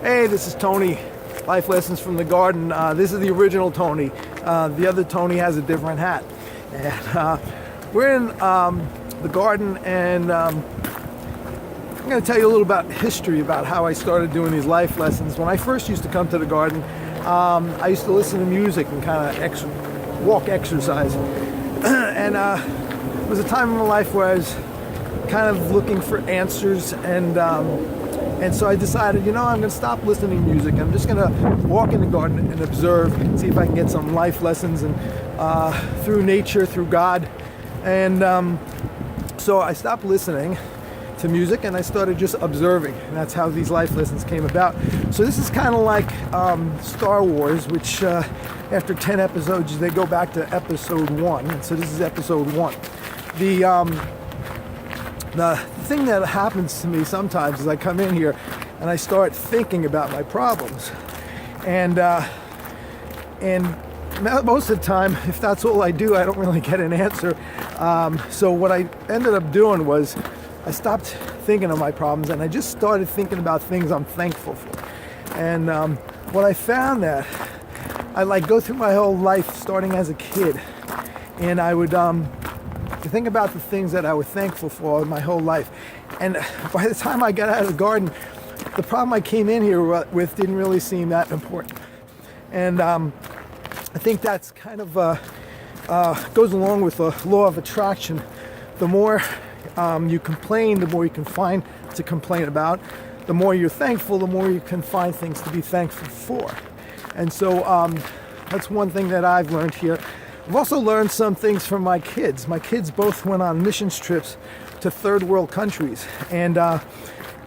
Hey, this is Tony, Life Lessons from the Garden. This is the original Tony. The other Tony has a different hat. And we're in the garden, and I'm going to tell you a little about history about how I started doing these life lessons. When I first used to come to the garden, I used to listen to music and kind of walk exercise. And it was a time in my life where I was kind of looking for answers, and so I decided, I'm going to stop listening to music. I'm just going to walk in the garden and observe, see if I can get some life lessons and through nature, through God. And so I stopped listening to music and I started just observing. And that's how these life lessons came about. So this is kind of like Star Wars, which after 10 episodes, they go back to episode 1. And so this is episode 1. The thing that happens to me sometimes is I come in here and I start thinking about my problems. And most of the time, if that's all I do, I don't really get an answer. So what I ended up doing was I stopped thinking of my problems and I just started thinking about things I'm thankful for. And what I found that I go through my whole life starting as a kid, and I would think about the things that I was thankful for my whole life. And by the time I got out of the garden, the problem I came in here with didn't really seem that important. And I think that's kind of goes along with the law of attraction. The more you complain, the more you can find to complain about. The more you're thankful, the more you can find things to be thankful for. And so that's one thing that I've learned here. I've also learned some things from my kids. My kids both went on missions trips to third world countries. And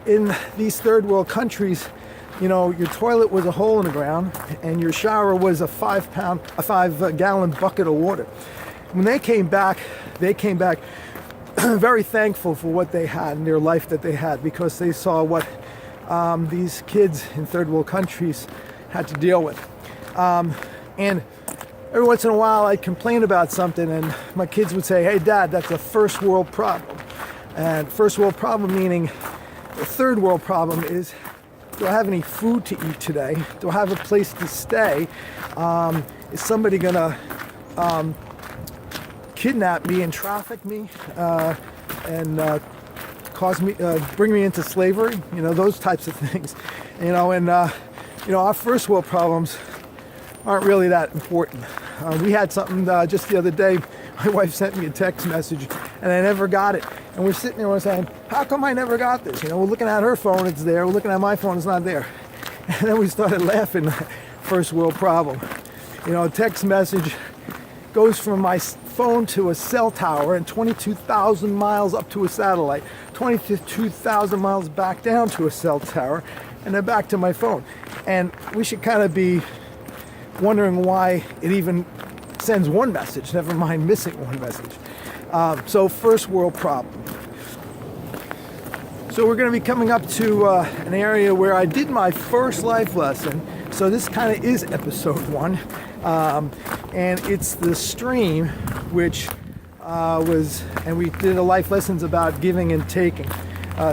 in these third world countries, your toilet was a hole in the ground and your shower was a 5-gallon bucket of water. When they came back very thankful for what they had in their life that they had, because they saw what these kids in third world countries had to deal with. And every once in a while I'd complain about something and my kids would say, "Hey Dad, that's a first world problem." And first world problem meaning the third world problem is, do I have any food to eat today? Do I have a place to stay? Is somebody gonna kidnap me and traffic me and cause me, bring me into slavery? Those types of things. Our first world problems aren't really that important. We had something just the other day. My wife sent me a text message and I never got it. And we're sitting there and we're saying, how come I never got this? We're looking at her phone, it's there. We're looking at my phone, it's not there. And then we started laughing. First world problem. A text message goes from my phone to a cell tower and 22,000 miles up to a satellite, 22,000 miles back down to a cell tower, and then back to my phone. And we should kind of be wondering why it even sends one message, never mind missing one message. So first world problem. So we're going to be coming up to an area where I did my first life lesson. So this kind of is episode 1. And it's the stream, which and we did a life lessons about giving and taking.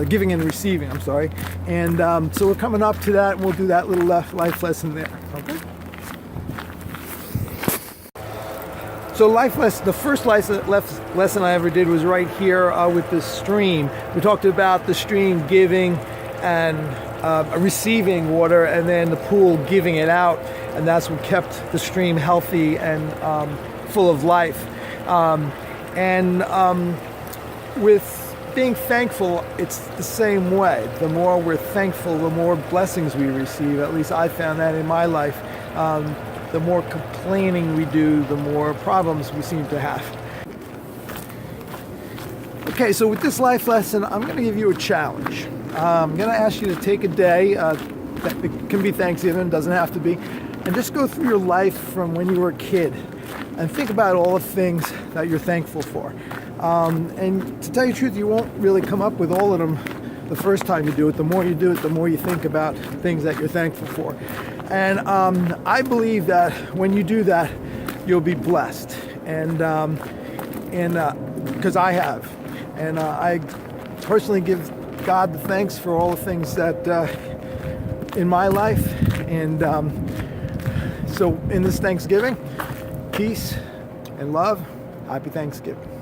Giving and receiving, I'm sorry. And so we're coming up to that, and we'll do that little life lesson there. Okay? So the first lesson I ever did was right here with the stream. We talked about the stream giving and receiving water, and then the pool giving it out, and that's what kept the stream healthy and full of life. With being thankful, it's the same way. The more we're thankful, the more blessings we receive. At least I found that in my life. The more complaining we do, the more problems we seem to have. Okay, so with this life lesson, I'm going to give you a challenge. I'm going to ask you to take a day, it can be Thanksgiving, doesn't have to be, and just go through your life from when you were a kid and think about all the things that you're thankful for. And to tell you the truth, you won't really come up with all of them the first time you do it. The more you do it, the more you think about things that you're thankful for. And I believe that when you do that, you'll be blessed. And because I have. And I personally give God the thanks for all the things that in my life. And so in this Thanksgiving, peace and love. Happy Thanksgiving.